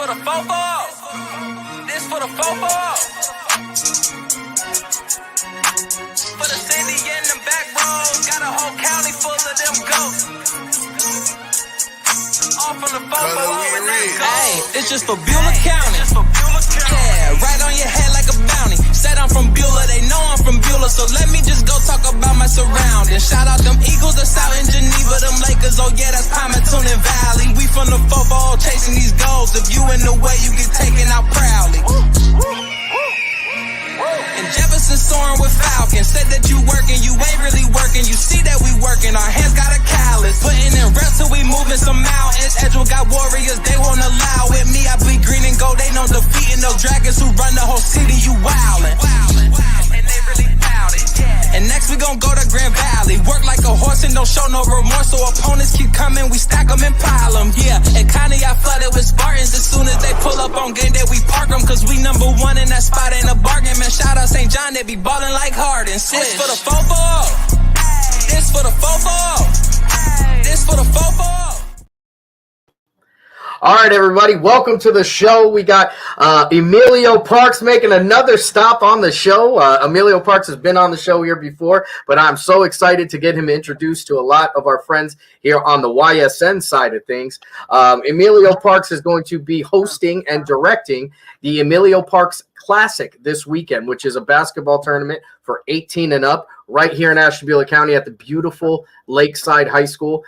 for the fofo. This for the fofo. For the city and them back roads. Got a whole county full of them ghosts. All from the fofo and that go. Hey, it's just for Beulah County. Yeah, right on your head like a bounty. Said I'm from Beulah, they know I'm from Beulah. So let me just go talk about my surroundings. Shout out them Eagles that's out in Geneva. Them Lakers, oh yeah, that's Palmerton and Valley. We from the fofo chasing these goals. If you in the way, you get taken out proudly. And Jefferson soaring with Falcons. Said that you working, you ain't really working. You see that we working, our hands got a callus. Putting in reps till we moving some mountains. Edgewell got warriors, they won't allow it. Me, I bleed green and gold, they know defeating those dragons who run the whole city. You wildin'. And they really bout it. And next we gon' go to Grand Valley. Work like a horse and don't show no remorse. So opponents keep coming, we stack them and pile them. Yeah, and kinda got flooded with Spartans. As soon as they pull up on game day, we park them. Cause we number one in that spot, ain't a bargain. Man, shout out St. John, they be ballin' like Harden. This for the fofo. This for the fofo. This for the fofo. All right, everybody, welcome to the show. We got Emilio Parks making another stop on the show. Emilio Parks has been on the show here before, but I'm so excited to get him introduced to a lot of our friends here on the YSN side of things. Emilio Parks is going to be hosting and directing the Emilio Parks Classic this weekend, which is a basketball tournament for 18 and up right here in Ashtabula County at the beautiful Lakeside High School.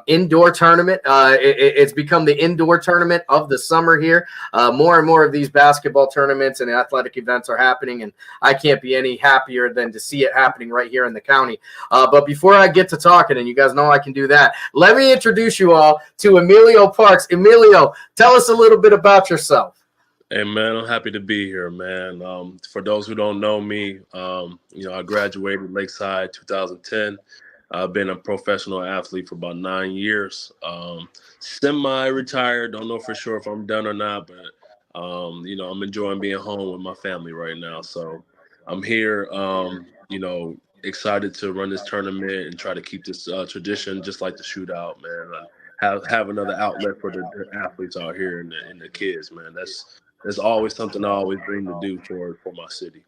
Indoor tournament. It's become the indoor tournament of the summer here. More and more of these basketball tournaments and athletic events are happening, and I can't be any happier than to see it happening right here in the county. But before I get to talking, and you guys know I can do that, let me introduce you all to Emilio Parks. Emilio, tell us a little bit about yourself. Hey, man, I'm happy to be here, man. For those who don't know me, I graduated Lakeside 2010. I've been a professional athlete for about 9 years. Semi-retired, don't know for sure if I'm done or not, but, I'm enjoying being home with my family right now. So I'm here, excited to run this tournament and try to keep this tradition just like the shootout, man. Have another outlet for the athletes out here and the kids, man. That's always something I always dream to do for my city.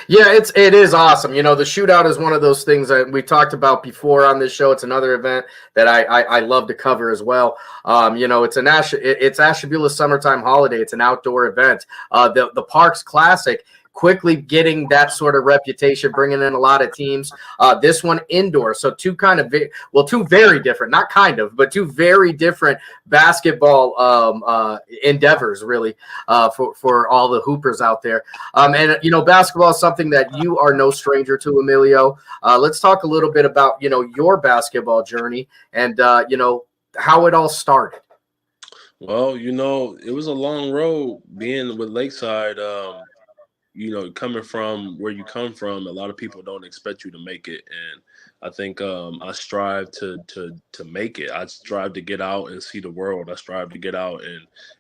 Yeah, it is awesome. The shootout is one of those things that we talked about before on this show. It's another event that I love to cover as well. It's Ashtabula Summertime Holiday. It's an outdoor event. The Parks Classic quickly getting that sort of reputation, bringing in a lot of teams. This one indoor, so two very different, not kind of, but two very different basketball endeavors, really, for all the hoopers out there. Basketball is something that you are no stranger to, Emilio. Let's talk a little bit about your basketball journey and how it all started. Well, it was a long road being with Lakeside. Coming from where you come from, a lot of people don't expect you to make it. And I think I strive to make it. I strive to get out and see the world. I strive to get out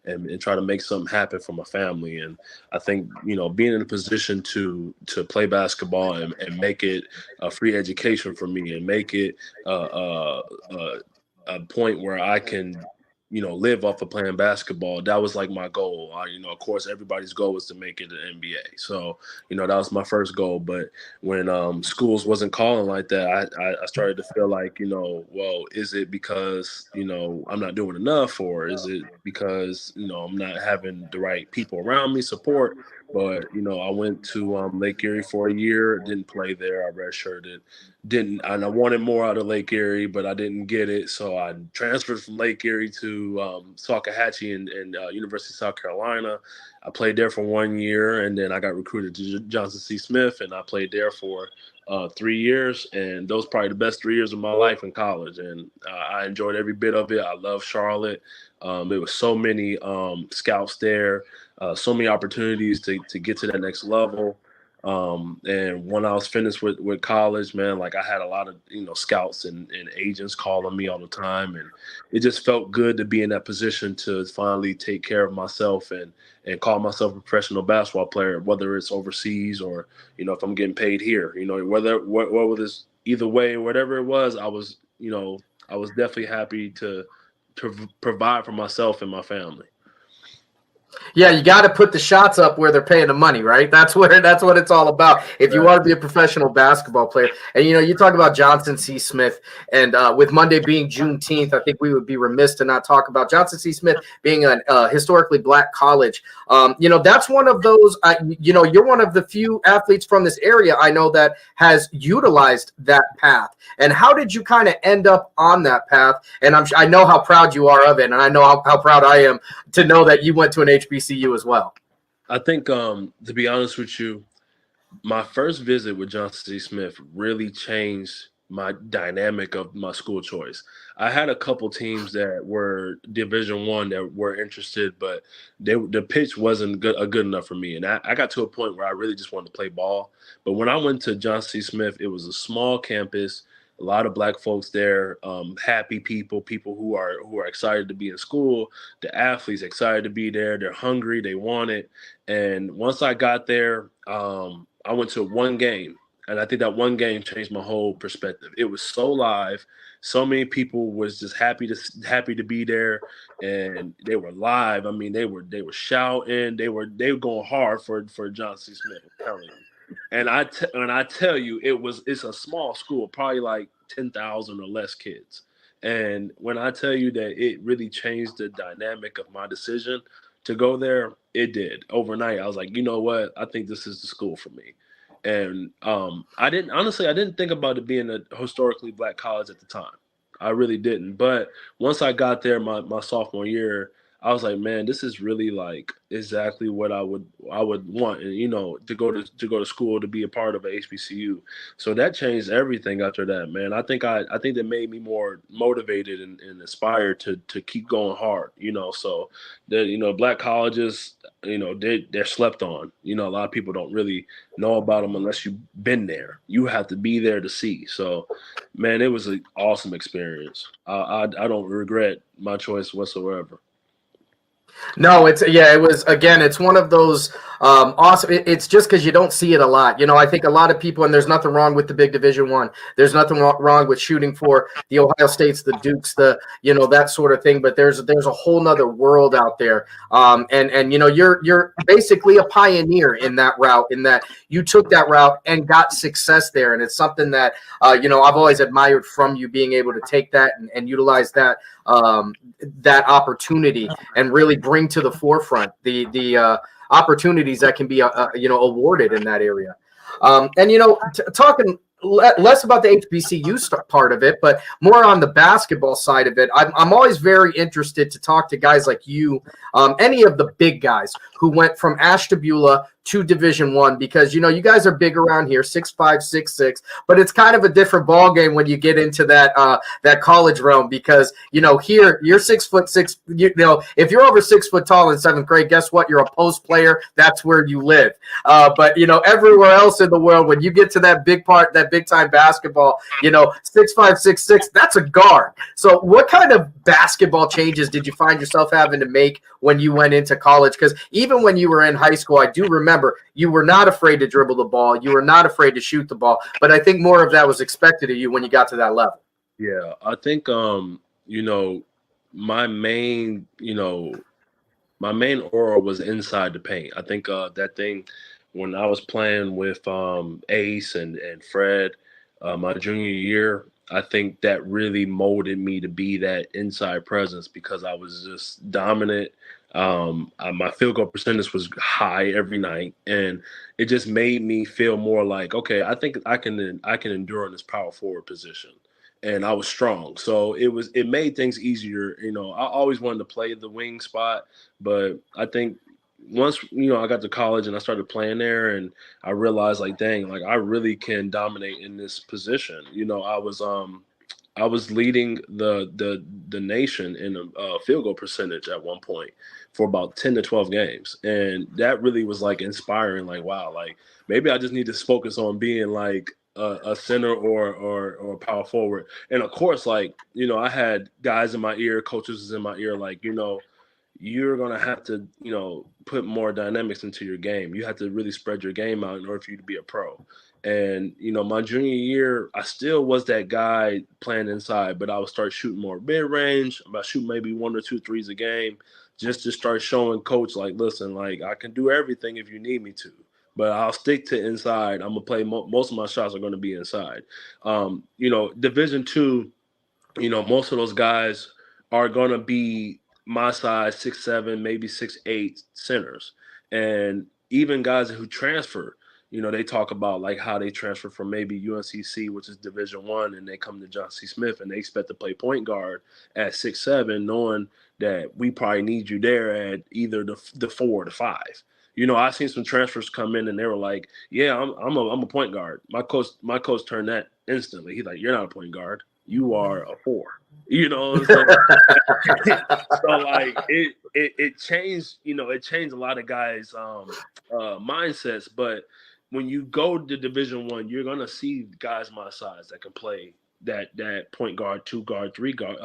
and try to make something happen for my family. And I think, being in a position to play basketball and make it a free education for me and make it a point where I can live off of playing basketball. That was like my goal. Of course, everybody's goal was to make it an NBA. So, that was my first goal. But when schools wasn't calling like that, I started to feel like, well, is it because, I'm not doing enough, or is it because, I'm not having the right people around me, support? But, I went to Lake Erie for a year, didn't play there. I redshirted, and I wanted more out of Lake Erie, but I didn't get it. So I transferred from Lake Erie to Salkehatchie and University of South Carolina. I played there for 1 year, and then I got recruited to Johnson C. Smith, and I played there for 3 years. And those were probably the best 3 years of my life in college. And I enjoyed every bit of it. I love Charlotte. There was so many scouts there. So many opportunities to get to that next level. And when I was finished with college, man, like I had a lot of, scouts and agents calling me all the time. And it just felt good to be in that position to finally take care of myself and call myself a professional basketball player, whether it's overseas or, if I'm getting paid here, whether it's either way, whatever it was, I was definitely happy to provide for myself and my family. Yeah, you got to put the shots up where they're paying the money, right? That's what it's all about. If you Right. want to be a professional basketball player, and you talk about Johnson C. Smith, and with Monday being Juneteenth, I think we would be remiss to not talk about Johnson C. Smith being a historically black college. That's one of those. You're one of the few athletes from this area I know that has utilized that path. And how did you kind of end up on that path? And I know how proud you are of it, and I know how proud I am to know that you went to an HBCU as well. I think, to be honest with you, my first visit with Johnson C. Smith really changed my dynamic of my school choice. I had a couple teams that were Division 1 that were interested, but the pitch wasn't good enough for me. And I got to a point where I really just wanted to play ball. But when I went to Johnson C. Smith, it was a small campus, a lot of black folks there, happy people who are excited to be in school. The athletes excited to be there. They're hungry. They want it. And once I got there, I went to one game, and I think that one game changed my whole perspective. It was so live. So many people was just happy to be there, and they were live. I mean, they were shouting. They were going hard for Johnson C. Smith. I'm telling you. And I tell you, it's a small school, probably like 10,000 or less kids. And when I tell you that it really changed the dynamic of my decision to go there, it did. Overnight, I was like, you know what? I think this is the school for me. And I didn't think about it being a historically black college at the time. I really didn't. But once I got there my sophomore year, I was like, man, this is really like exactly what I would want, and to go to school to be a part of a HBCU. So that changed everything after that, man. I think that made me more motivated and inspired to keep going hard. So the black colleges, they're slept on. A lot of people don't really know about them unless you've been there. You have to be there to see. So, man, it was an awesome experience. I don't regret my choice whatsoever. No, it was again. It's one of those awesome. It's just because you don't see it a lot. I think a lot of people, and there's nothing wrong with the big Division 1. There's nothing wrong with shooting for the Ohio States, the Dukes, that sort of thing. But there's a whole nother world out there. And you're basically a pioneer in that route. In that you took that route and got success there, and it's something that I've always admired from you, being able to take that and utilize that opportunity and really bring to the forefront the opportunities that can be awarded in that area. Talking less about the HBCU part of it, but more on the basketball side of it. I'm always very interested to talk to guys like you, any of the big guys who went from Ashtabula to Division 1, because you guys are big around here, 6'5", 6'6", but it's kind of a different ball game when you get into that college realm, because here you're 6'6". If you're over 6 foot tall in 7th grade, guess what? You're a post player. That's where you live. But everywhere else in the world, when you get to that big part, that big time basketball, 6'5", 6'6", that's a guard. So what kind of basketball changes did you find yourself having to make when you went into college? Because even when you were in high school, I do remember you were not afraid to dribble the ball. You were not afraid to shoot the ball. But I think more of that was expected of you when you got to that level. Yeah, I think my main my main aura was inside the paint. I think that thing when I was playing with Ace and Fred my junior year, I think that really molded me to be that inside presence because I was just dominant. My field goal percentage was high every night, and it just made me feel more like, okay, I think I can endure in this power forward position. And I was strong, so it made things easier. I always wanted to play the wing spot, but I think once I got to college and I started playing there, and I realized like, dang, like I really can dominate in this position. I was leading the nation in a field goal percentage at one point for about 10 to 12 games, and that really was like inspiring. Like, wow, like maybe I just need to focus on being like a center or a power forward. And of course, like I had guys in my ear, coaches in my ear, like you're going to have to, put more dynamics into your game. You have to really spread your game out in order for you to be a pro. And, my junior year, I still was that guy playing inside, but I would start shooting more mid range. I shoot maybe 1 or 2 threes a game. just to start showing coach like, listen, like I can do everything if you need me to, but I'll stick to inside. I'm gonna play most of my shots are going to be inside. Division 2, most of those guys are going to be my size, 6'7", maybe 6'8" centers. And even guys who transfer, they talk about like how they transfer from maybe UNCC, which is Division 1, and they come to Johnson C. Smith and they expect to play point guard at 6'7", knowing that we probably need you there at either the 4 or the 5. I've seen some transfers come in and they were like, "Yeah, I'm a point guard." My coach turned that instantly. He's like, "You're not a point guard. You are a 4." You know what I'm saying? So like it changed. It changed a lot of guys' mindsets. But when you go to Division 1, you're gonna see guys my size that can play that point guard, 2 guard, 3 guard,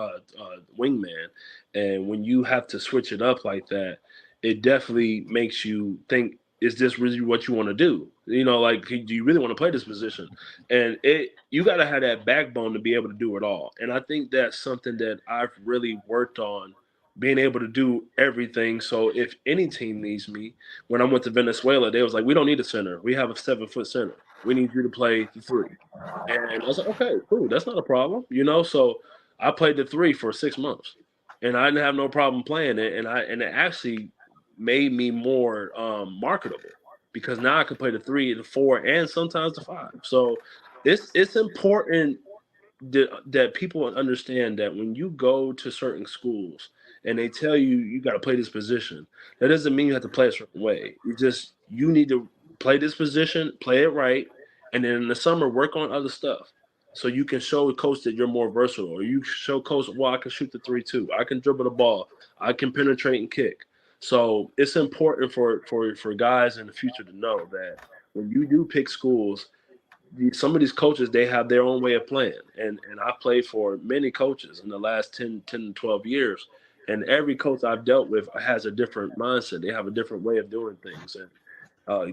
wingman. And when you have to switch it up like that, it definitely makes you think, is this really what you want to do? Like, do you really want to play this position? And you got to have that backbone to be able to do it all. And I think that's something that I've really worked on, being able to do everything. So if any team needs me, when I went to Venezuela, they was like, we don't need a center. We have a 7-foot center. We need you to play the 3. And I was like, okay, cool. That's not a problem. So I played the 3 for 6 months and I didn't have no problem playing it. And it actually made me more marketable, because now I can play the 3, the 4, and sometimes the 5. So it's important that people understand that when you go to certain schools and they tell you you got to play this position, that doesn't mean you have to play a certain way. You need to play this position, play it right, and then in the summer work on other stuff. So you can show the coach that you're more versatile, or you show coach, well, I can shoot the 3 too. I can dribble the ball. I can penetrate and kick. So it's important for guys in the future to know that when you do pick schools, some of these coaches, they have their own way of playing. And I've played for many coaches in the last 10 to 12 years. And every coach I've dealt with has a different mindset. They have a different way of doing things and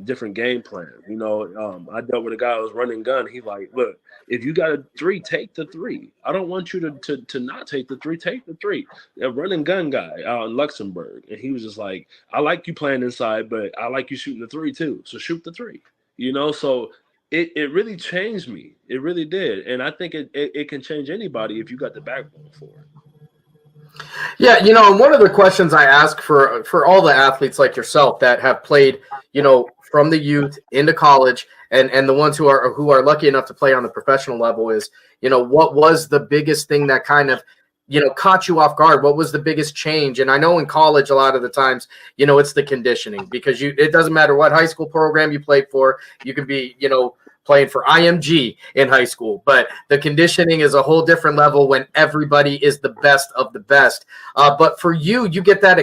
different game plan. I dealt with a guy who was running gun. He like, look, if you got a 3, take the 3. I don't want you to not take the 3. Take the 3. A running gun guy out in Luxembourg. And he was just like, I like you playing inside, but I like you shooting the 3 too. So shoot the 3. So it really changed me. It really did. And I think it can change anybody if you got the backbone for it. Yeah, and one of the questions I ask for all the athletes like yourself that have played, from the youth into college, and the ones who are lucky enough to play on the professional level is, what was the biggest thing that kind of, caught you off guard? What was the biggest change? And I know in college, a lot of the times, it's the conditioning, because it doesn't matter what high school program you played for. You can be, playing for IMG in high school, but the conditioning is a whole different level when everybody is the best of the best. But for you get that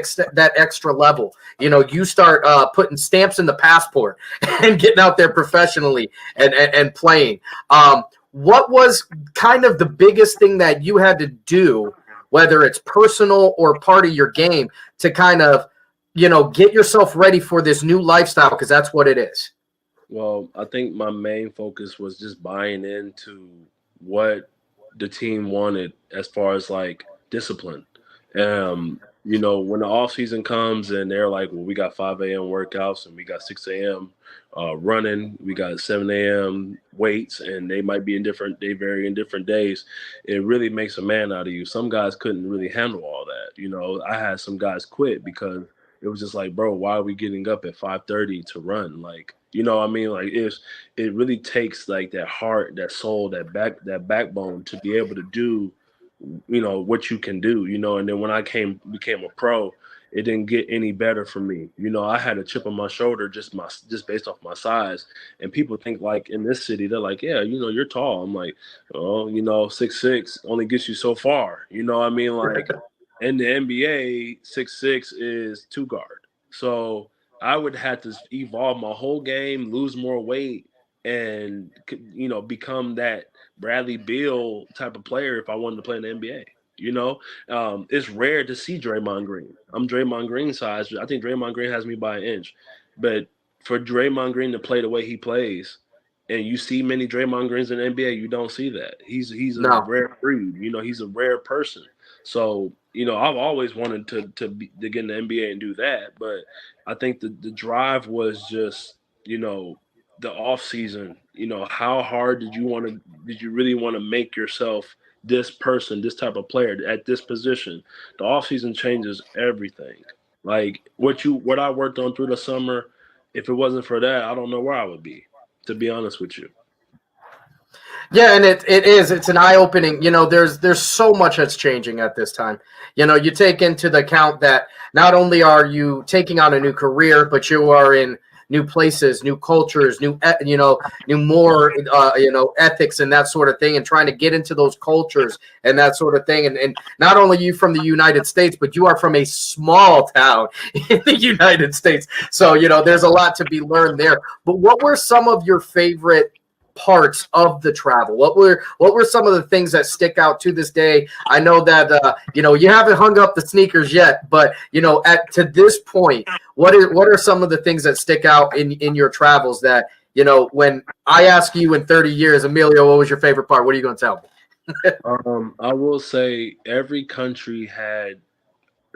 extra level. You start putting stamps in the passport and getting out there professionally and playing. What was kind of the biggest thing that you had to do, whether it's personal or part of your game, to kind of, get yourself ready for this new lifestyle? Because that's what it is. Well, I think my main focus was just buying into what the team wanted as far as like discipline. When the off season comes and they're like, well, we got 5 a.m. workouts and we got 6 a.m. Running, we got 7 a.m. weights, and they vary in different days. It really makes a man out of you. Some guys couldn't really handle all that. I had some guys quit because it was just like, bro, why are we getting up at 5:30 to run? Like, what I mean? Like, it really takes like that heart, that soul, that backbone to be able to do, what you can do, and then when I became a pro, it didn't get any better for me. I had a chip on my shoulder just based off my size. And people think like in this city, they're like, yeah, you're tall. I'm like, oh, 6'6" only gets you so far. What I mean? Like in the NBA, 6'6" is 2 guard. So I would have to evolve my whole game, lose more weight, and become that Bradley Beal type of player if I wanted to play in the NBA. It's rare to see Draymond Green. I'm Draymond Green size. I think Draymond Green has me by an inch. But for Draymond Green to play the way he plays, And you see many Draymond Greens in the NBA, you don't see that. He's a No. rare breed. He's a rare person. So I've always wanted to get in the NBA and do that, but I think the drive was just the off season. How hard did you really want to make yourself this person, this type of player at this position? The off season changes everything. Like what I worked on through the summer, if it wasn't for that, I don't know where I would be, to be honest with you. Yeah, and it's an eye opening. There's so much that's changing at this time. You take into the account that not only are you taking on a new career, but you are in new places, new cultures, new more ethics and that sort of thing, and trying to get into those cultures and that sort of thing. And not only you from the United States, but you are from a small town in the United States. So there's a lot to be learned there. But what were some of your favorite parts of the travel? What were some of the things that stick out to this day? I know that you haven't hung up the sneakers yet, but to this point, what are some of the things that stick out in your travels that when I ask you in 30 years, Emilio, what was your favorite part? What are you going to tell me? I will say every country had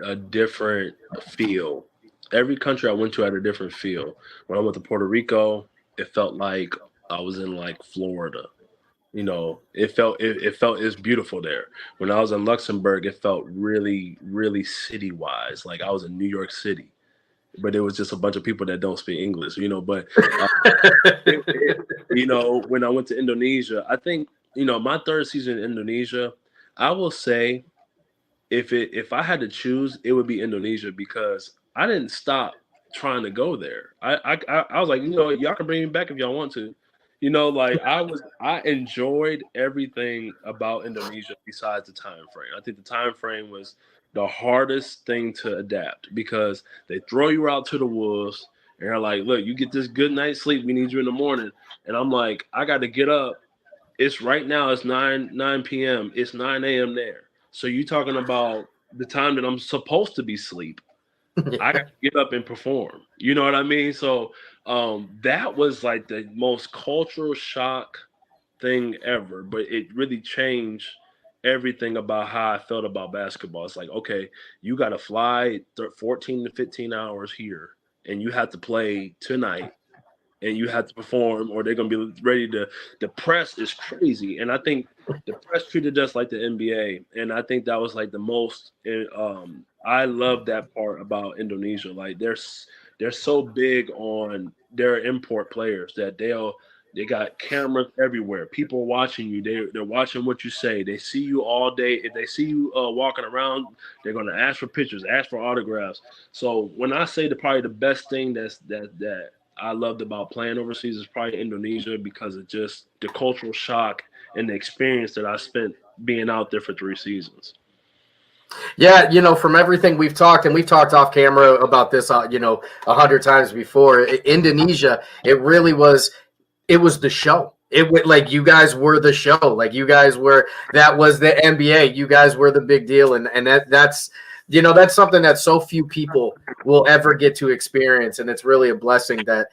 a different feel. Every country I went to had a different feel. When I went to Puerto Rico, it felt like I was in like Florida. It felt it's beautiful there. When I was in Luxembourg, it felt really, really city wise, like I was in New York City, but it was just a bunch of people that don't speak English. But uh, when I went to Indonesia, I think my third season in Indonesia, I will say if I had to choose, it would be Indonesia because I didn't stop trying to go there. I was like, y'all can bring me back if y'all want to. Like I enjoyed everything about Indonesia besides the time frame. I think the time frame was the hardest thing to adapt because they throw you out to the wolves and they're like, look, you get this good night's sleep. We need you in the morning. And I'm like, I got to get up. It's right now. It's 9 p.m. It's 9 a.m. there. So you talking about the time that I'm supposed to be asleep. I got to get up and perform. You know what I mean? So that was like the most cultural shock thing ever, but it really changed everything about how I felt about basketball. It's like, okay, you got to fly 14 to 15 hours here and you have to play tonight and you have to perform or they're going to be ready to. The press is crazy. And I think the press treated us like the NBA. And I think that was like the most, I love that part about Indonesia. Like they're so big on their import players that they got cameras everywhere. People watching you. They're watching what you say. They see you all day. If they see you walking around, they're gonna ask for pictures, ask for autographs. So when I say probably the best thing that I loved about playing overseas is probably Indonesia because of just the cultural shock and the experience that I spent being out there for 3 seasons. Yeah, from everything we've talked, and we've talked off camera about this, 100 times before. Indonesia, it was the show. Like you guys were the show. Like you guys were. That was the NBA. You guys were the big deal, and that's something that so few people will ever get to experience, and it's really a blessing that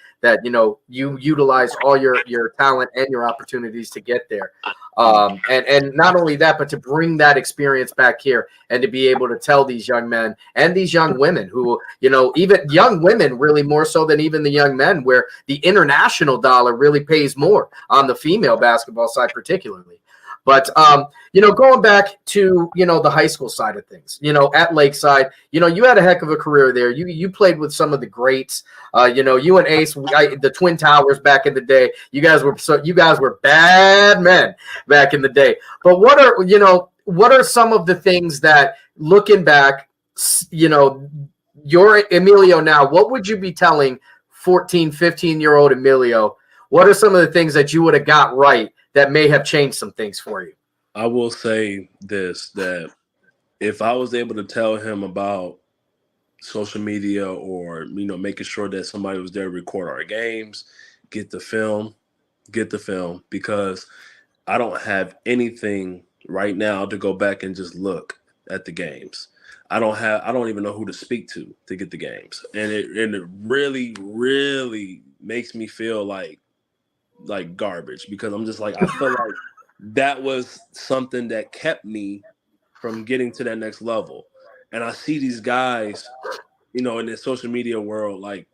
you utilize all your talent and your opportunities to get there. And not only that, but to bring that experience back here and to be able to tell these young men and these young women who, even young women really more so than even the young men, where the international dollar really pays more on the female basketball side, particularly. But, going back to, the high school side of things, at Lakeside, you had a heck of a career there. You played with some of the greats, you and Ace, the Twin Towers back in the day. You guys were bad men back in the day. But what are some of the things that, looking back, you're Emilio now, what would you be telling 14, 15-year-old Emilio? What are some of the things that you would have got right that may have changed some things for you? I will say this, that if I was able to tell him about social media or, making sure that somebody was there to record our games, get the film, because I don't have anything right now to go back and just look at the games. I don't even know who to speak to get the games. And it really, really makes me feel like like garbage because I'm just like I feel like that was something that kept me from getting to that next level. And I see these guys, in the social media world, like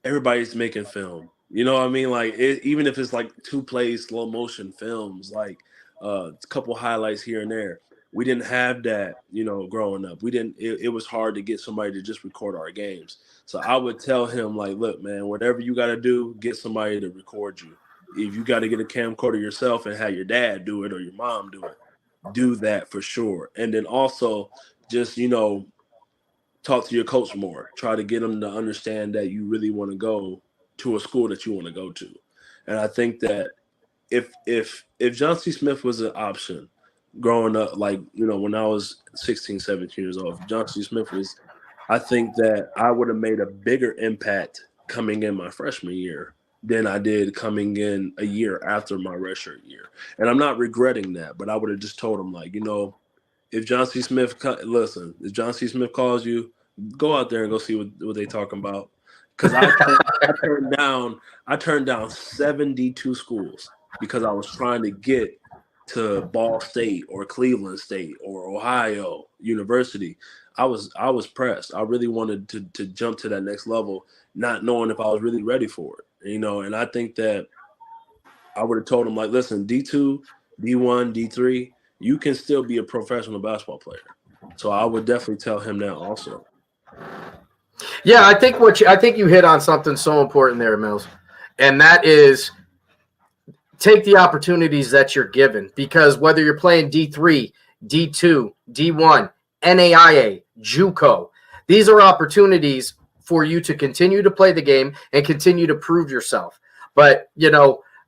everybody's making film. You know what I mean? Like even if it's like 2 play slow motion films, like a couple highlights here and there. We didn't have that, growing up. We didn't. It was hard to get somebody to just record our games. So I would tell him like, look, man, whatever you got to do, get somebody to record you. If you got to get a camcorder yourself and have your dad do it or your mom do that for sure. And then also just talk to your coach more. Try to get them to understand that you really want to go to a school that you want to go to. And I think that if John C. Smith was an option growing up, like, when I was 16, 17 years old, if John C. Smith was, I think that I would have made a bigger impact coming in my freshman year than I did coming in a year after my redshirt year. And I'm not regretting that, but I would have just told him, like, if John C. Smith, if John C. Smith calls you, go out there and go see what they talking about. Because I turned down 72 schools because I was trying to get to Ball State or Cleveland State or Ohio University. I was pressed. I really wanted to jump to that next level, not knowing if I was really ready for it. And I think that I would have told him, like, listen, D2, D1, D3, you can still be a professional basketball player. So I would definitely tell him that also. Yeah, I think you hit on something so important there, Mills, and that is take the opportunities that you're given, because whether you're playing D3, D2, D1, NAIA, JUCO, these are opportunities for you to continue to play the game and continue to prove yourself. But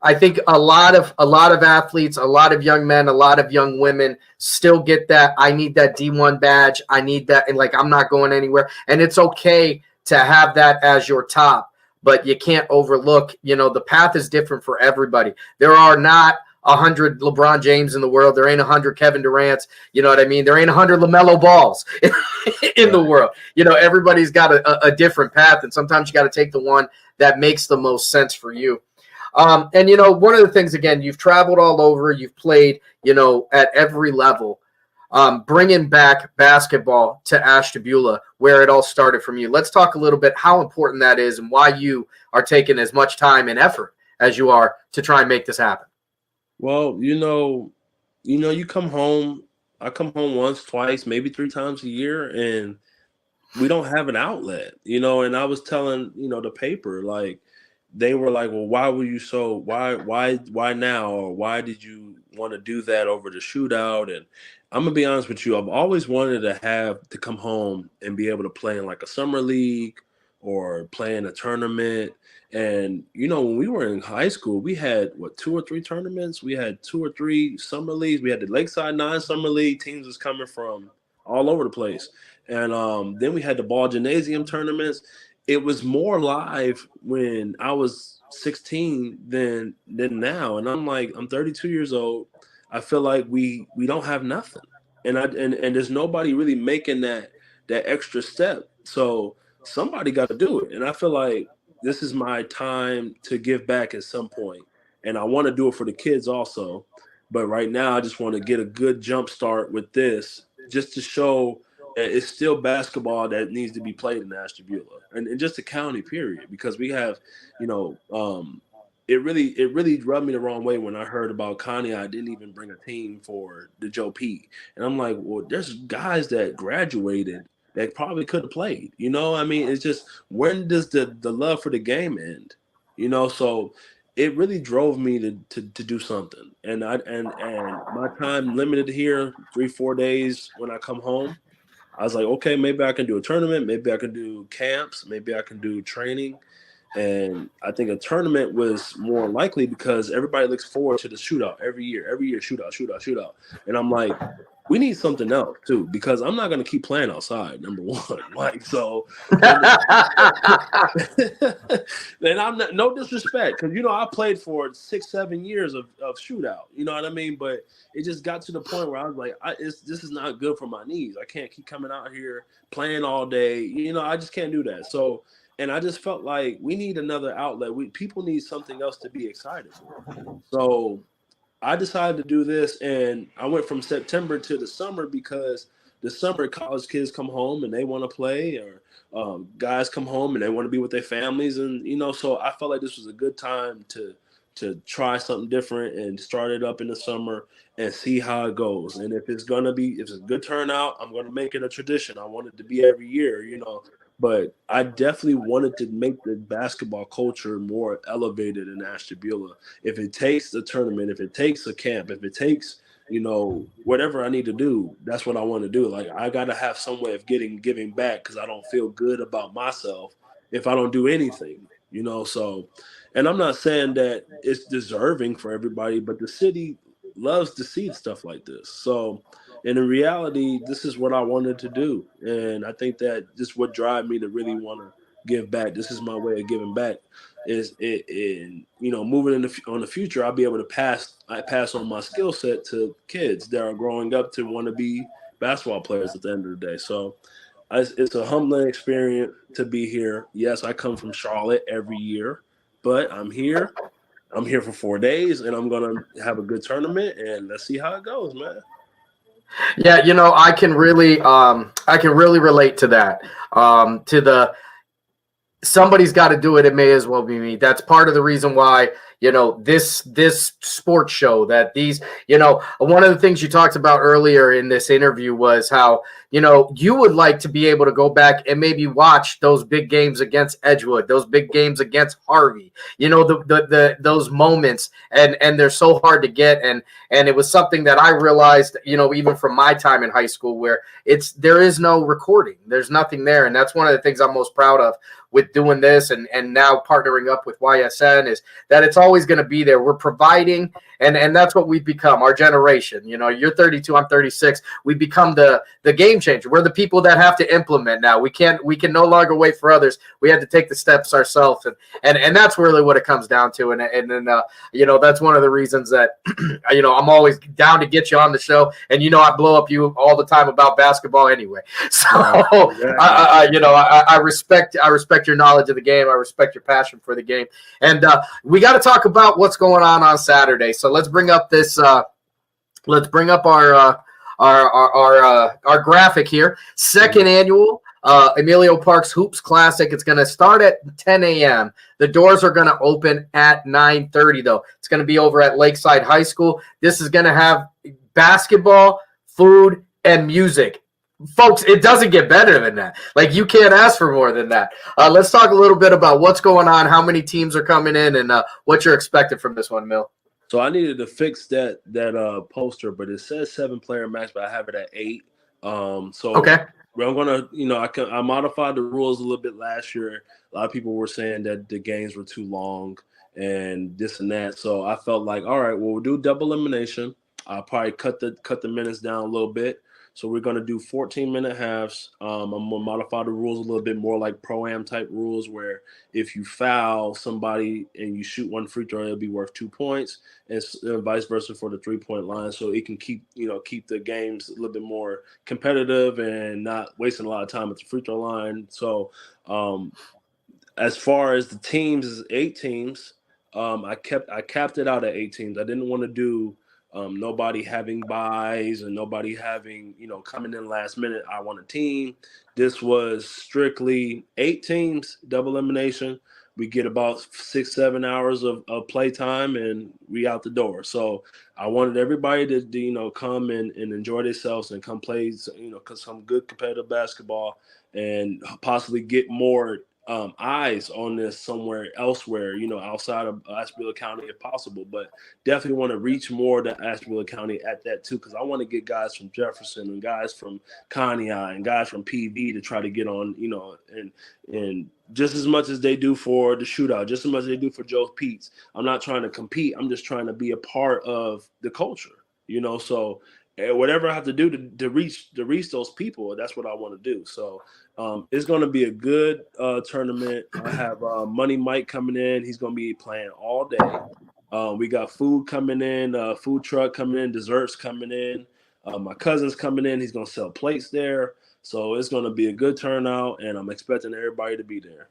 I think a lot of athletes, a lot of young men, a lot of young women still get that. I need that D1 badge. I need that. And like, I'm not going anywhere. And it's okay to have that as your top, but you can't overlook, the path is different for everybody. There are not 100 LeBron James in the world. There ain't 100 Kevin Durant's. You know what I mean? There ain't 100 LaMelo Balls in the world. Everybody's got a different path. And sometimes you got to take the one that makes the most sense for you. And, one of the things, again, you've traveled all over, you've played, at every level, bringing back basketball to Ashtabula, where it all started from you. Let's talk a little bit how important that is and why you are taking as much time and effort as you are to try and make this happen. Well, you come home. I come home once, twice, maybe 3 times a year, and we don't have an outlet, and I was telling, the paper, like, they were like, well, why now? Or why did you want to do that over the shootout? And I'm going to be honest with you. I've always wanted to come home and be able to play in like a summer league or play in a tournament. And, when we were in high school, we had 2 or 3 tournaments. We had 2 or 3 summer leagues. We had the Lakeside 9 Summer League. Teams was coming from all over the place. And then we had the Ball Gymnasium tournaments. It was more live when I was 16 than now. And I'm like, I'm 32 years old. I feel like we don't have nothing. And there's nobody really making that extra step. So somebody got to do it. And I feel like this is my time to give back at some point. And I want to do it for the kids also. But right now I just want to get a good jump start with this, just to show it's still basketball that needs to be played in Ashtabula and just the county period, because we have, it really rubbed me the wrong way when I heard about Connie. I didn't even bring a team for the Joe P. And I'm like, well, there's guys that graduated that probably could have played, I mean, it's just, when does the love for the game end? So it really drove me to do something. And my time limited here, 3-4 days when I come home. I was like, okay, maybe I can do a tournament. Maybe I can do camps. Maybe I can do training. And I think a tournament was more likely because everybody looks forward to the shootout every year, shootout. And I'm like, we need something else too, because I'm not going to keep playing outside, number one. Like, so, and I'm not, no disrespect, because, I played for 6-7 years of shootout, you know what I mean? But it just got to the point where I was like, this is not good for my knees. I can't keep coming out here playing all day. I just can't do that. So And I just felt like we need another outlet. People need something else to be excited for. So I decided to do this, and I went from September to the summer because the summer college kids come home and they want to play, or guys come home and they want to be with their families, and so I felt like this was a good time to try something different and start it up in the summer and see how it goes. And if it's a good turnout, I'm gonna make it a tradition. I want it to be every year. But I definitely wanted to make the basketball culture more elevated in Ashtabula. If it takes a tournament, if it takes a camp, if it takes, whatever I need to do, that's what I want to do. Like, I got to have some way of giving back, because I don't feel good about myself if I don't do anything. So, and I'm not saying that it's deserving for everybody, but the city loves to see stuff like this. So, and in reality, this is what I wanted to do. And I think that this what drive me to really want to give back. This is my way of giving back. Is it in moving on the future, I'll be able to pass on my skill set to kids that are growing up to want to be basketball players at the end of the day. So it's a humbling experience to be here. Yes, I come from Charlotte every year, but I'm here. I'm here for 4 days, and I'm gonna have a good tournament, and let's see how it goes, man. Yeah, I can really relate to that. To the somebody's got to do it. It may as well be me. That's part of the reason why this sports show, that these one of the things you talked about earlier in this interview was how you would like to be able to go back and maybe watch those big games against Edgewood, those big games against Harvey, those moments, and they're so hard to get. And it was something that I realized, even from my time in high school, where there is no recording, there's nothing there. And that's one of the things I'm most proud of with doing this and now partnering up with YSN, is that it's always going to be there. We're providing, and that's what we've become, our generation. You're 32, I'm 36. We become the game changer. We're the people that have to implement now. We can no longer wait for others. We have to take the steps ourselves, and that's really what it comes down to. And then that's one of the reasons that I'm always down to get you on the show. And I blow up you all the time about basketball anyway. So I respect your knowledge of the game. I respect your passion for the game. And we got to talk about what's going on Saturday. So let's bring up this. Let's bring up our graphic here. Second annual Emilio Parks Hoops Classic. It's going to start at 10 a.m. The doors are going to open at 9:30, though. It's going to be over at Lakeside High School. This is going to have basketball, food, and music. Folks, it doesn't get better than that. Like, you can't ask for more than that. Let's talk a little bit about what's going on, how many teams are coming in, and what you're expecting from this one, Mill. So I needed to fix that poster, but it says 7-player match, but I have it at 8. So okay. I'm gonna, I modified the rules a little bit last year. A lot of people were saying that the games were too long and this and that. So I felt like, all right, well, we'll do double elimination. I'll probably cut the minutes down a little bit. So we're going to do 14-minute halves. I'm going to modify the rules a little bit more like pro-am type rules, where if you foul somebody and you shoot one free throw, it'll be worth 2 points, and vice versa for the 3-point line. So it can keep the games a little bit more competitive and not wasting a lot of time at the free throw line. So as far as the teams, is 8 teams. I capped it out at 8 teams. I didn't want to do nobody having buys and nobody having, coming in last minute. I want a team. This was strictly 8 teams, double elimination. We get about 6-7 hours of play time and we out the door. So I wanted everybody to come and enjoy themselves and come play, some good competitive basketball and possibly get more eyes on this somewhere elsewhere, outside of Ashtabula County if possible, but definitely want to reach more to Ashtabula County at that too, because I want to get guys from Jefferson and guys from Conneaut and guys from PV to try to get on, and just as much as they do for the shootout, just as much as they do for Joe Pete's. I'm not trying to compete. I'm just trying to be a part of the culture, so whatever I have to do to reach those people, that's what I want to do. So it's going to be a good tournament. I have Money Mike coming in. He's going to be playing all day. We got food coming in, food truck coming in, desserts coming in. My cousin's coming in. He's going to sell plates there. So it's going to be a good turnout, and I'm expecting everybody to be there.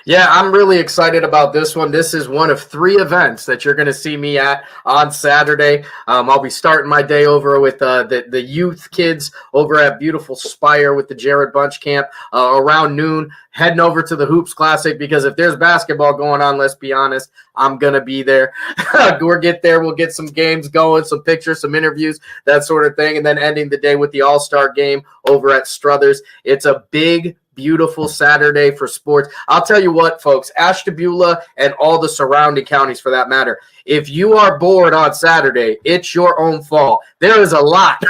Yeah, I'm really excited about this one. This is one of 3 events that you're going to see me at on Saturday. I'll be starting my day over with the youth kids over at beautiful Spire with the Jared Bunch Camp around noon, heading over to the Hoops Classic because if there's basketball going on, let's be honest, I'm going to be there. We'll get there. We'll get some games going, some pictures, some interviews, that sort of thing, and then ending the day with the All-Star game over at Struthers. It's a big, beautiful Saturday for sports. I'll tell you what, folks, Ashtabula and all the surrounding counties for that matter, if you are bored on Saturday, it's your own fault. There is a lot.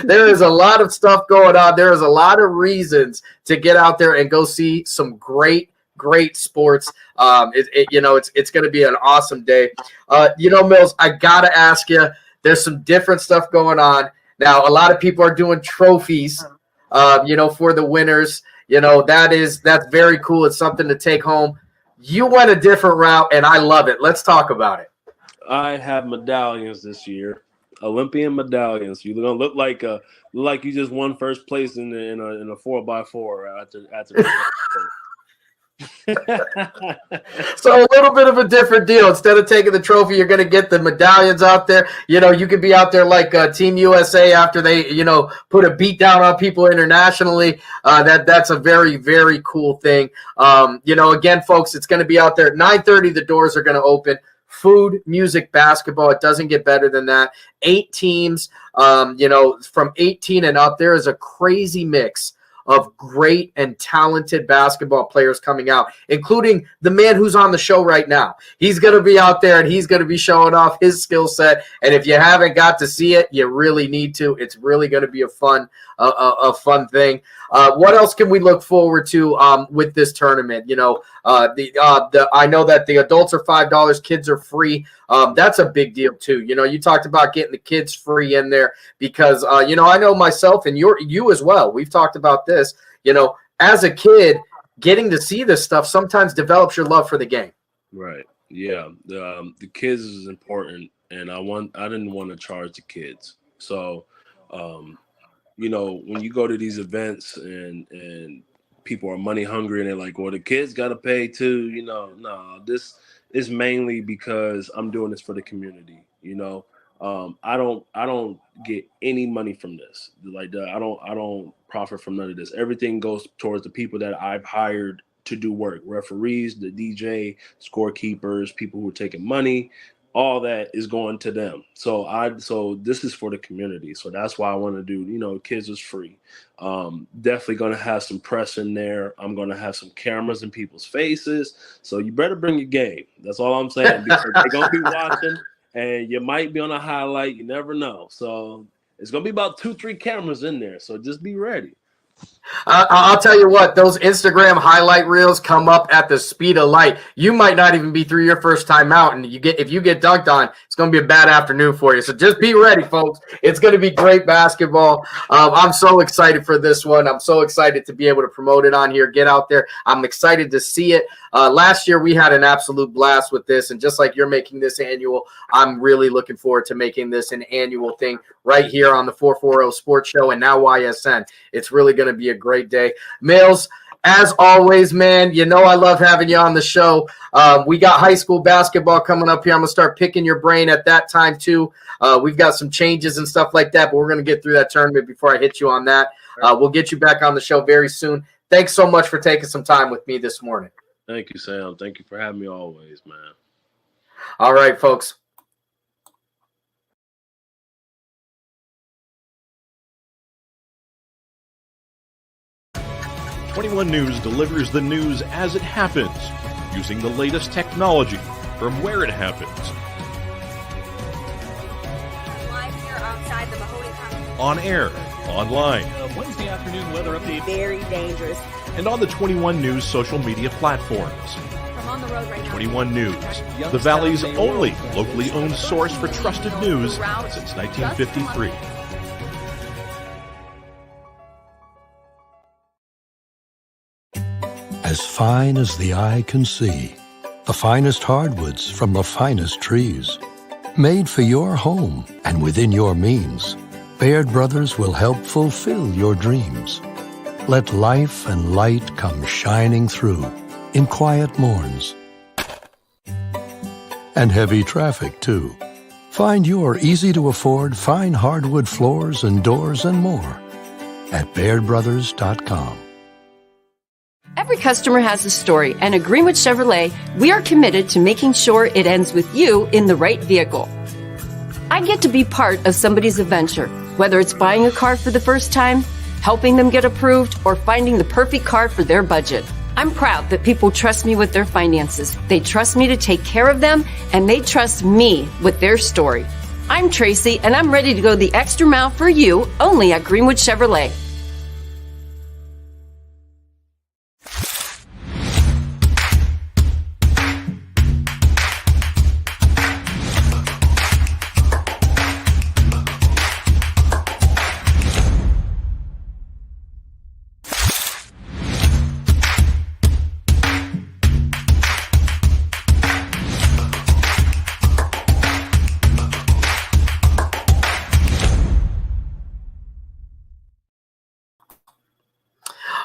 There is a lot of stuff going on. There is a lot of reasons to get out there and go see some great sports. It's going to be an awesome day. Mills, I got to ask you, there's some different stuff going on. Now, a lot of people are doing trophies, for the winners. That's very cool. It's something to take home. You went a different route, and I love it. Let's talk about it. I have medallions this year, Olympian medallions. You're gonna look like you just won first place in a 4x4 after. So a little bit of a different deal. Instead of taking the trophy, you're going to get the medallions out there. You could be out there like Team USA after they, put a beat down on people internationally. That's a very, very cool thing. Again, folks, it's going to be out there at 9:30. The doors are going to open. Food, music, basketball. It doesn't get better than that. 8 teams, from 18 and up. There is a crazy mix of great and talented basketball players coming out, including the man who's on the show right now. He's going to be out there and he's going to be showing off his skill set. And if you haven't got to see it, you really need to. It's really going to be a fun thing. What else can we look forward to with this tournament? I know that the adults are $5, kids are free. That's a big deal too. You talked about getting the kids free in there because I know myself and you as well. We've talked about this. As a kid, getting to see this stuff sometimes develops your love for the game. Right. Yeah. The kids is important, and I didn't want to charge the kids. So, when you go to these events and people are money hungry and they're like, well, the kids got to pay too, no, this is mainly because I'm doing this for the community. I don't get any money from this. Like I don't profit from none of this. Everything goes towards the people that I've hired to do work, referees, the DJ, scorekeepers, people who are taking money. All that is going to them. So this is for the community. So that's why I want to do, kids is free. Definitely going to have some press in there. I'm going to have some cameras in people's faces. So you better bring your game. That's all I'm saying. Because they're going to be watching and you might be on a highlight. You never know. So it's going to be about 2-3 cameras in there. So just be ready. I'll tell you what, those Instagram highlight reels come up at the speed of light. You might not even be through your first time out, and if you get dunked on, it's going to be a bad afternoon for you. So just be ready, folks. It's going to be great basketball. I'm so excited for this one. I'm so excited to be able to promote it on here, get out there. I'm excited to see it. Last year, we had an absolute blast with this, and just like you're making this annual, I'm really looking forward to making this an annual thing right here on the 440 Sports Show and now YSN. It's really going to be a great day. Mills, as always, man, I love having you on the show. We got high school basketball coming up here. I'm going to start picking your brain at that time, too. We've got some changes and stuff like that, but we're going to get through that tournament before I hit you on that. We'll get you back on the show very soon. Thanks so much for taking some time with me this morning. Thank you, Sam. Thank you for having me always, man. All right, folks. #21 News delivers the news as it happens, using the latest technology from where it happens. Live here outside the Mahoney County. On air, online, Wednesday afternoon weather update. Very dangerous. and on the 21 News social media platforms. I'm on the road right now. 21 News, the Valley's only locally owned source for trusted news since 1953. As fine as the eye can see, the finest hardwoods from the finest trees. Made for your home and within your means, Baird Brothers will help fulfill your dreams. Let life and light come shining through. in quiet morns. And heavy traffic, too. Find your easy-to-afford fine hardwood floors and doors and more at BairdBrothers.com. Every customer has a story, and at Greenwood Chevrolet, we are committed to making sure it ends with you in the right vehicle. I get to be part of somebody's adventure, whether it's buying a car for the first time, helping them get approved, or finding the perfect car for their budget. I'm proud that people trust me with their finances. They trust me to take care of them, and they trust me with their story. I'm Tracy, and I'm ready to go the extra mile for you, only at Greenwood Chevrolet.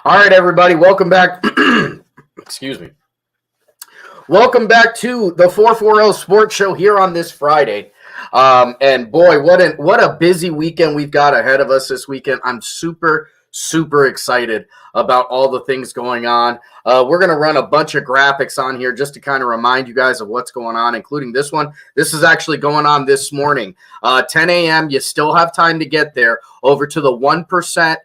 All right, everybody, welcome back. Excuse me. Welcome back to the 440 Sports Show here on this Friday. And boy, what a busy weekend we've got ahead of us this weekend. I'm super excited about all the things going on. We're going to run a bunch of graphics on here just to kind of remind you guys of what's going on, including this one. This is actually going on this morning. 10 a.m. You still have time to get there over to the 1%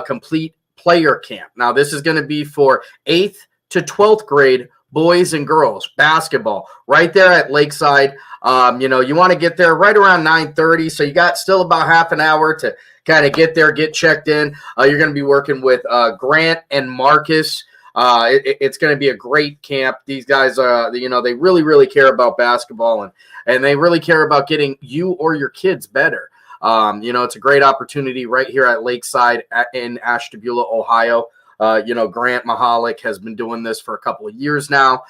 complete player camp. Now, this is going to be for 8th to 12th grade boys and girls basketball right there at Lakeside. You want to get there right around 9:30, so you got still about half an hour to kind of get there, get checked in. You're going to be working with Grant and Marcus. It's going to be a great camp. These guys, they really care about basketball, and they really care about getting you or your kids better. It's a great opportunity right here at Lakeside in Ashtabula, Ohio. Grant Mahalik has been doing this for a couple of years now.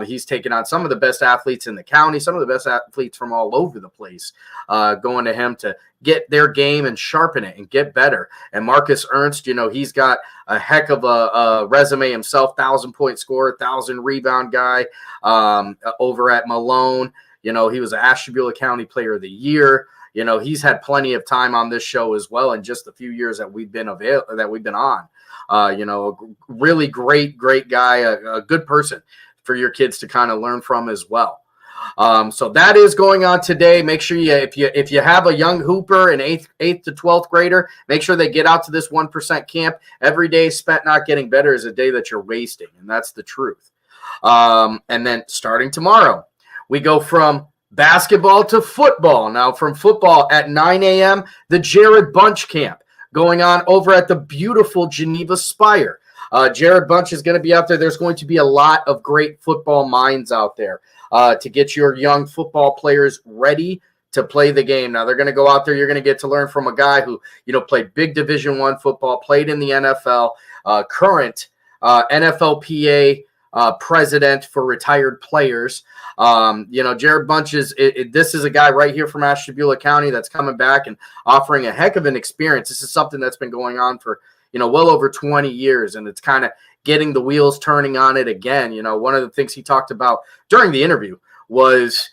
He's taken on some of the best athletes in the county, some of the best athletes from all over the place, going to him to get their game and sharpen it and get better. And Marcus Ernst, he's got a heck of a resume himself, 1,000-point scorer, 1,000-rebound guy over at Malone. He was an Ashtabula County Player of the Year. He's had plenty of time on this show as well in just the few years that we've been on. A really great guy, a good person for your kids to kind of learn from as well. So that is going on today. Make sure if you have a young hooper, an 8th to 12th grader, make sure they get out to this 1% camp. Every day spent not getting better is a day that you're wasting, and that's the truth. And then starting tomorrow, we go from basketball to football. Now, from football at 9 a.m., the Jared Bunch camp going on over at the beautiful Geneva Spire. Jared Bunch is going to be out there. There's going to be a lot of great football minds out there to get your young football players ready to play the game. Now, they're going to go out there. You're going to get to learn from a guy who, played big Division I football, played in the NFL, current NFLPA president for retired players. Jared Bunch this is a guy right here from Ashtabula County that's coming back and offering a heck of an experience. This is something that's been going on for, well over 20 years, and it's kind of getting the wheels turning on it again. One of the things he talked about during the interview was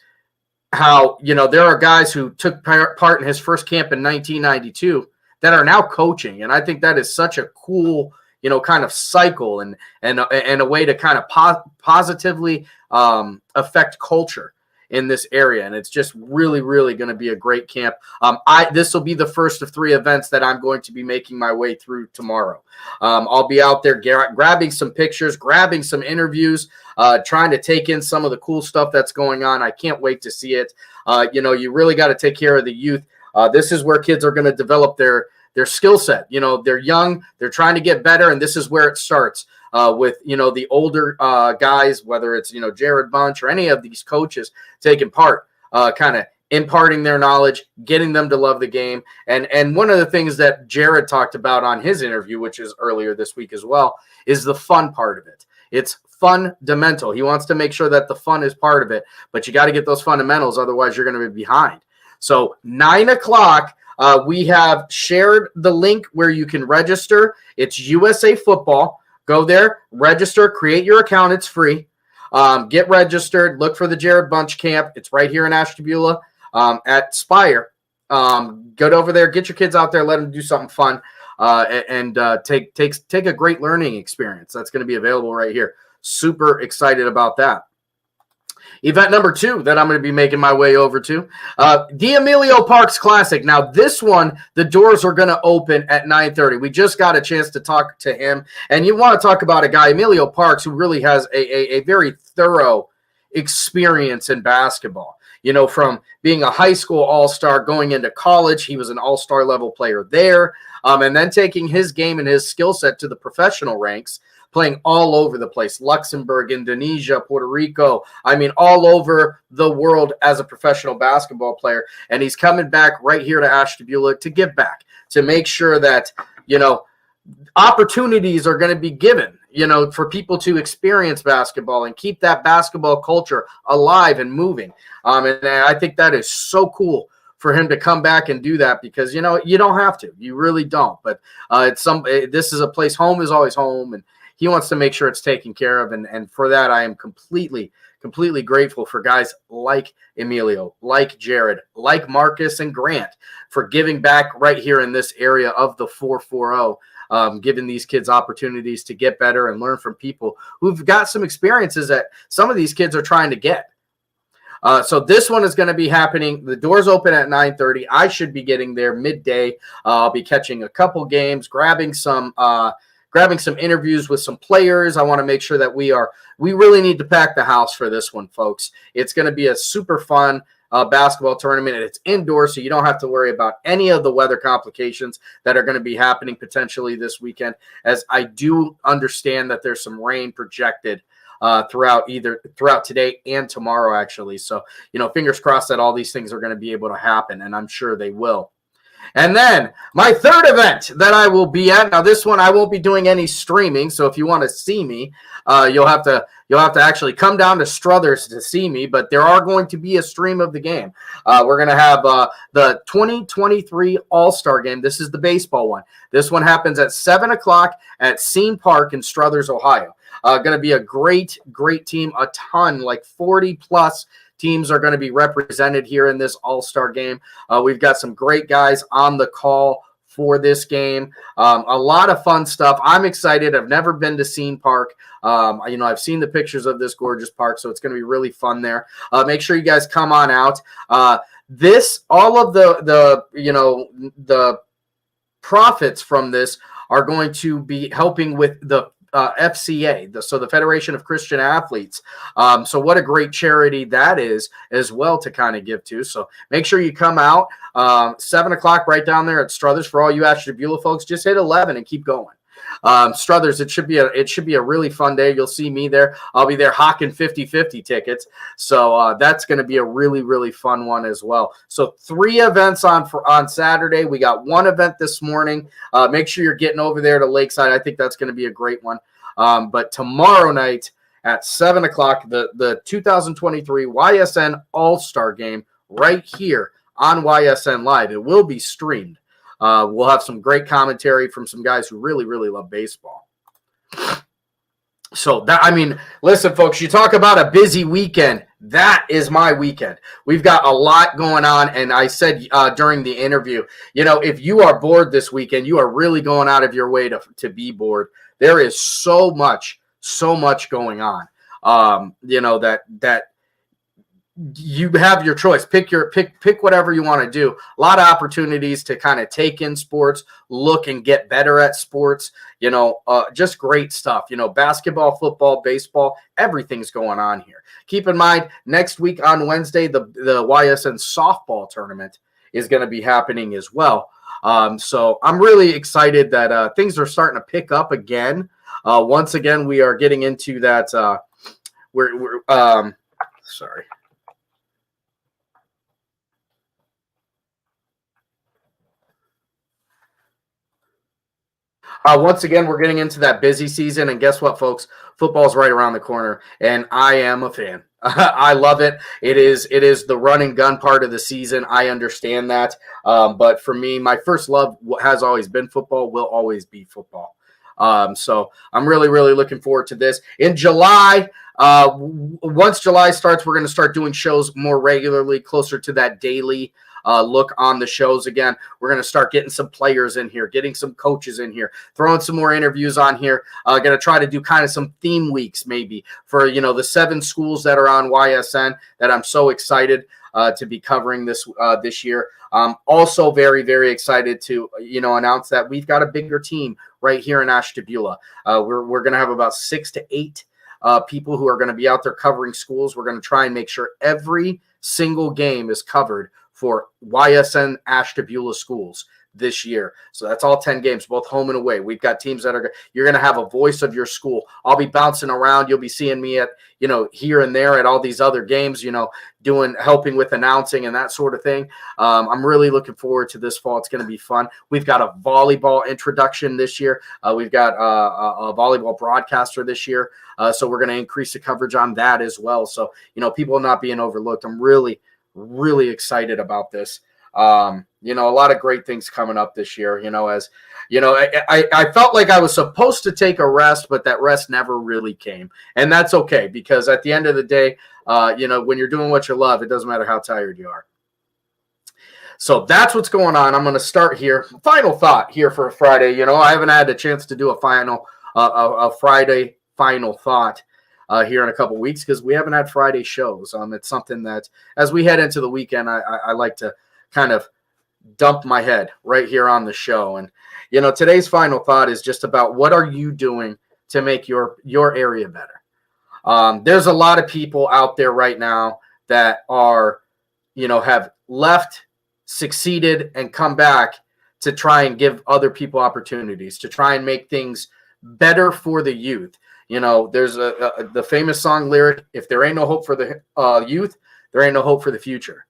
how, there are guys who took part in his first camp in 1992 that are now coaching. And I think that is such a cool, kind of cycle and a way to kind of positively affect culture in this area. And it's just really going to be a great camp. This will be the first of 3 events that I'm going to be making my way through tomorrow. I'll be out there grabbing some pictures, grabbing some interviews, trying to take in some of the cool stuff that's going on. I can't wait to see it. You really got to take care of the youth. This is where kids are going to develop their skill set. They're young, they're trying to get better, and this is where it starts with, the older guys, whether it's, Jared Bunch or any of these coaches taking part, kind of imparting their knowledge, getting them to love the game. And one of the things that Jared talked about on his interview, which is earlier this week as well, is the fun part of it. It's fundamental. He wants to make sure that the fun is part of it, but you got to get those fundamentals. Otherwise, you're going to be behind. So 9 o'clock, we have shared the link where you can register. It's USA Football. Go there, register, create your account. It's free. Get registered. Look for the Jared Bunch Camp. It's right here in Ashtabula at Spire. Go over there, get your kids out there, let them do something fun, and take a great learning experience. That's going to be available right here. Super excited about that. Event number 2 that I'm going to be making my way over to, the Emilio Parks Classic. Now, this one, the doors are going to open at 9:30. We just got a chance to talk to him, and you want to talk about a guy, Emilio Parks, who really has a very thorough experience in basketball. You know, from being a high school all-star, going into college, he was an all-star level player there, and then taking his game and his skill set to the professional ranks, playing all over the place, Luxembourg, Indonesia, Puerto Rico, I mean, all over the world as a professional basketball player. And he's coming back right here to Ashtabula to give back, to make sure that, you know, opportunities are going to be given, you know, for people to experience basketball and keep that basketball culture alive and moving. And I think that is so cool for him to come back and do that, because, you know, you don't have to, you really don't, but this is a place, home is always home, and he wants to make sure it's taken care of. And for that, I am completely grateful for guys like Emilio, like Jared, like Marcus and Grant for giving back right here in this area of the 440, giving these kids opportunities to get better and learn from people who've got some experiences that some of these kids are trying to get. So this one is going to be happening. The doors open at 9:30. I should be getting there midday. I'll be catching a couple games, grabbing some interviews with some players. I want to make sure that we really need to pack the house for this one, folks. It's going to be a super fun basketball tournament, and it's indoors, so you don't have to worry about any of the weather complications that are going to be happening potentially this weekend, as I do understand that there's some rain projected throughout today and tomorrow, actually. So, you know, fingers crossed that all these things are going to be able to happen, and I'm sure they will. And then my third event that I will be at. Now, this one I won't be doing any streaming, so if you want to see me, you'll have to actually come down to Struthers to see me. But there are going to be a stream of the game. We're going to have the 2023 All-Star Game. This is the baseball one. This one happens at 7 o'clock at Scene Park in Struthers, Ohio. Going to be a great team. A ton, like 40 plus teams are going to be represented here in this All-Star game. We've got some great guys on the call for this game. A lot of fun stuff. I'm excited. I've never been to Scene Park. You know, I've seen the pictures of this gorgeous park, so it's going to be really fun there. Make sure you guys come on out. All of the profits from this are going to be helping with the FCA, so the Federation of Christian Athletes. So what a great charity that is as well to kind of give to. So make sure you come out 7 o'clock right down there at Struthers. For all you Ashtabula folks, just hit 11 and keep going. Struthers, it should be a really fun day. You'll see me there. I'll be there hawking 50-50 tickets. So that's going to be a really, really fun one as well. So 3 events on Saturday. We got 1 event this morning. Make sure you're getting over there to Lakeside. I think that's going to be a great one. But tomorrow night at 7 o'clock, the 2023 YSN All-Star Game right here on YSN Live. It will be streamed. We'll have some great commentary from some guys who really, really love baseball. So that, I mean, listen, folks, you talk about a busy weekend. That is my weekend. We've got a lot going on. And I said during the interview, you know, if you are bored this weekend, you are really going out of your way to be bored. There is so much going on. You know, that you have your choice. Pick whatever you want to do. A lot of opportunities to kind of take in sports, look and get better at sports. You know, just great stuff. You know, basketball, football, baseball, everything's going on here. Keep in mind, next week on Wednesday, the YSN softball tournament is going to be happening as well. So I'm really excited that things are starting to pick up again. Once again, we are getting into that. Sorry. Once again, we're getting into that busy season, and guess what, folks? Football's right around the corner, and I am a fan. I love it. It is the run and gun part of the season. I understand that, but for me, my first love has always been football. Will always be football. So I'm really, really looking forward to this. In July, once July starts, we're going to start doing shows more regularly, closer to that daily look on the shows again. We're going to start getting some players in here, getting some coaches in here, throwing some more interviews on here. Going to try to do kind of some theme weeks maybe for, the 7 schools that are on YSN that I'm so excited to be covering this year. Also very, very excited to, announce that we've got a bigger team right here in Ashtabula. We're going to have about 6 to 8 people who are going to be out there covering schools. We're going to try and make sure every single game is covered for YSN Ashtabula schools this year. So that's all 10 games, both home and away. We've got teams that you're going to have a voice of your school. I'll be bouncing around. You'll be seeing me at, here and there at all these other games, helping with announcing and that sort of thing. I'm really looking forward to this fall. It's going to be fun. We've got a volleyball introduction this year. We've got a volleyball broadcaster this year. So we're going to increase the coverage on that as well. So, people not being overlooked. I'm really, really excited about this. A lot of great things coming up this year, I felt like I was supposed to take a rest, but that rest never really came. And that's okay, because at the end of the day, when you're doing what you love, it doesn't matter how tired you are. So that's what's going on. I'm going to start here. Final thought here for a Friday. I haven't had a chance to do a Friday final thought here in a couple weeks because we haven't had Friday shows. It's something that as we head into the weekend, I like to kind of dump my head right here on the show. And, today's final thought is just about what are you doing to make your area better? There's a lot of people out there right now that are, have left, succeeded, and come back to try and give other people opportunities, to try and make things better for the youth. There's the famous song lyric, if there ain't no hope for the youth, there ain't no hope for the future.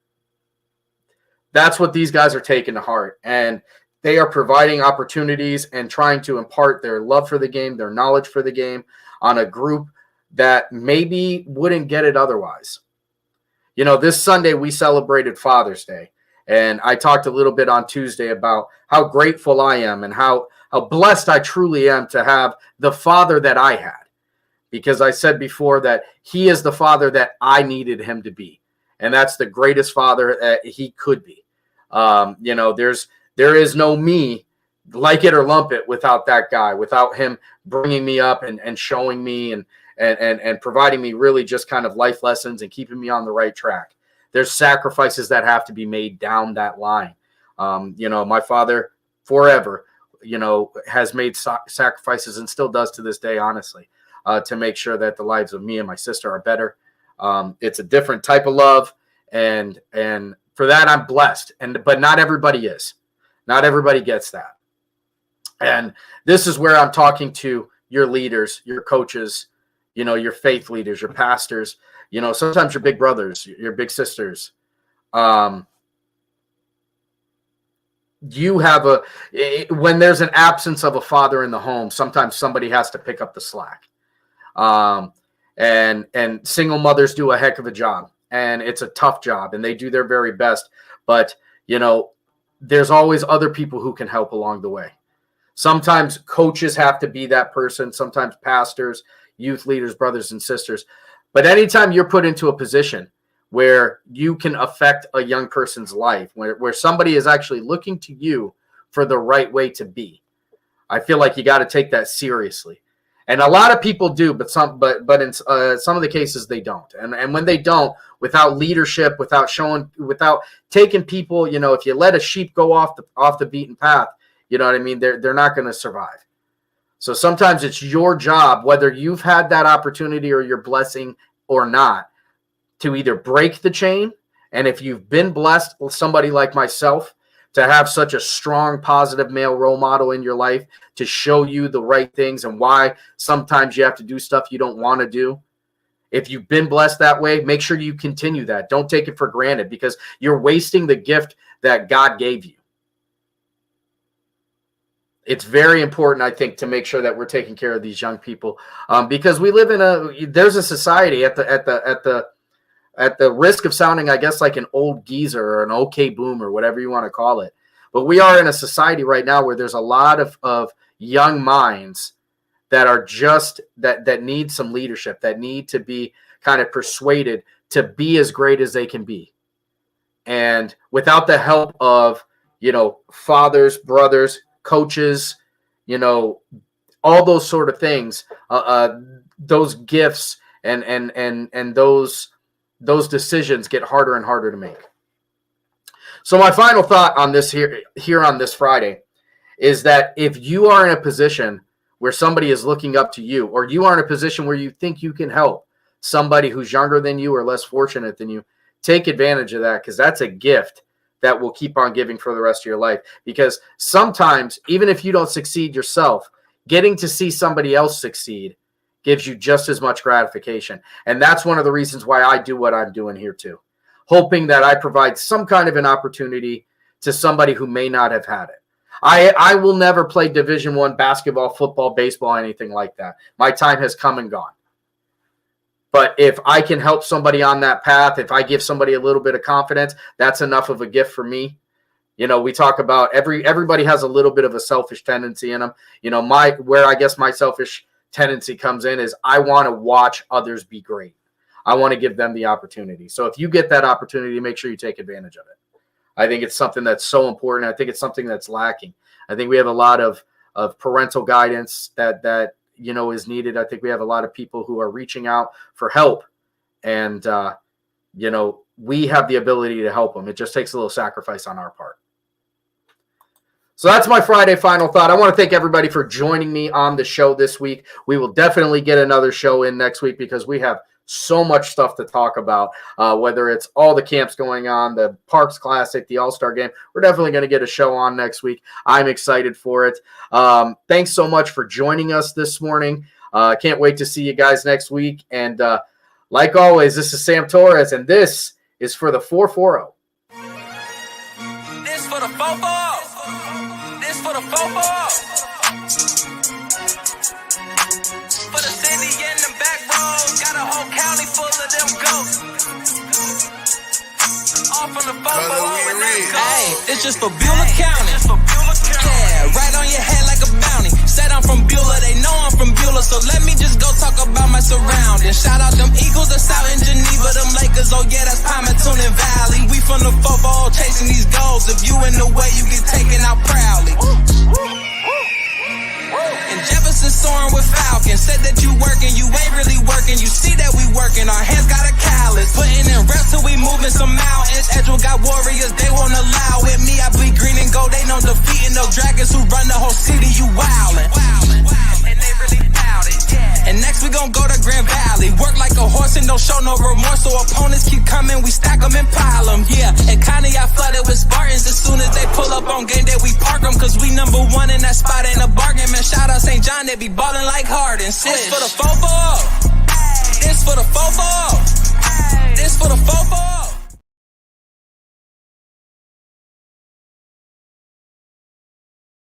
That's what these guys are taking to heart. And they are providing opportunities and trying to impart their love for the game, their knowledge for the game on a group that maybe wouldn't get it otherwise. This Sunday we celebrated Father's Day. And I talked a little bit on Tuesday about how grateful I am and how blessed I truly am to have the father that I had. Because I said before that he is the father that I needed him to be. And that's the greatest father that he could be. There is no me, like it or lump it, without that guy, without him bringing me up and showing me and providing me really just kind of life lessons and keeping me on the right track. There's sacrifices that have to be made down that line. My father forever, has made sacrifices and still does to this day, honestly, to make sure that the lives of me and my sister are better. It's a different type of love, and for that I'm blessed. But not everybody is. Not everybody gets that. And this is where I'm talking to your leaders, your coaches, your faith leaders, your pastors, sometimes your big brothers, your big sisters. You have when there's an absence of a father in the home, sometimes somebody has to pick up the slack. And single mothers do a heck of a job, and it's a tough job, and they do their very best. But, there's always other people who can help along the way. Sometimes coaches have to be that person. Sometimes pastors, youth leaders, brothers and sisters. But anytime you're put into a position where you can affect a young person's life, where somebody is actually looking to you for the right way to be, I feel like you got to take that seriously. And a lot of people do, but in some of the cases they don't. And when they don't, without leadership, without taking people, if you let a sheep go off the beaten path, they're not going to survive. So sometimes it's your job, whether you've had that opportunity or your blessing or not, to either break the chain. And if you've been blessed with somebody like myself to have such a strong, positive male role model in your life to show you the right things and why sometimes you have to do stuff you don't want to do. If you've been blessed that way, make sure you continue that. Don't take it for granted, because you're wasting the gift that God gave you. It's very important, I think, to make sure that we're taking care of these young people, because we live in there's a society at the risk of sounding, I guess, like an old geezer or an okay boomer, whatever you want to call it. But we are in a society right now where there's a lot of young minds that are just that need some leadership, that need to be kind of persuaded to be as great as they can be. And without the help of, fathers, brothers, coaches, all those sort of things, those gifts and those decisions get harder and harder to make. So my final thought on this here on this Friday is that if you are in a position where somebody is looking up to you, or you are in a position where you think you can help somebody who's younger than you or less fortunate than you, take advantage of that, because that's a gift that will keep on giving for the rest of your life. Because sometimes, even if you don't succeed yourself, getting to see somebody else succeed gives you just as much gratification. And that's one of the reasons why I do what I'm doing here too, hoping that I provide some kind of an opportunity to somebody who may not have had it. I will never play Division I basketball, football, baseball, anything like that. My time has come and gone. But if I can help somebody on that path, if I give somebody a little bit of confidence, that's enough of a gift for me. We talk about everybody has a little bit of a selfish tendency in them. Where I guess my selfish tendency comes in is I want to watch others be great. I want to give them the opportunity. So if you get that opportunity, make sure you take advantage of it. I think it's something that's so important. I think it's something that's lacking. I think we have a lot of parental guidance that is needed. I think we have a lot of people who are reaching out for help, and we have the ability to help them. It just takes a little sacrifice on our part. So that's my Friday final thought. I want to thank everybody for joining me on the show this week. We will definitely get another show in next week because we have so much stuff to talk about, whether it's all the camps going on, the Parks Classic, the All-Star Game. We're definitely going to get a show on next week. I'm excited for it. Thanks so much for joining us this morning. Can't wait to see you guys next week. And like always, this is Sam Torres, and this is for the 440. This for the 440. This for the 440. For the city and the back roads, got a whole county full of them ghosts. All from the 440 and that goes. Hey, it's just for Beulah County. Yeah, right on your head like a bounty. Said I'm from Beulah, they know I'm from Beulah, so let me just go talk about my surroundings. Shout out them Eagles that's out in Geneva, them Lakers, oh yeah, that's Palmerton and Valley. We from the 440 chasing these goals. If you in the way, you get taken out proudly. And Jefferson soaring with Falcons. Said that you working, you ain't really working. You see that we working, our hands got a callus. Putting in reps till we moving some mountains. Edgewell got warriors, they won't allow it. Me, I bleed green and gold, they know defeating no dragons who run the whole city. You wildin'. And they really bout it, yeah. And next we gon' go to Grand Valley. Work like a horse and don't show no remorse. So opponents keep coming, we stack them and pile them, yeah. And Connie, I flooded with Spartans. As soon as they pull up on game day, we park them. Cause we number one in that spot, ain't a bargain. Man, shout out St. John, they be ballin' like Harden. This for the 440. This for the 440. This for the 440.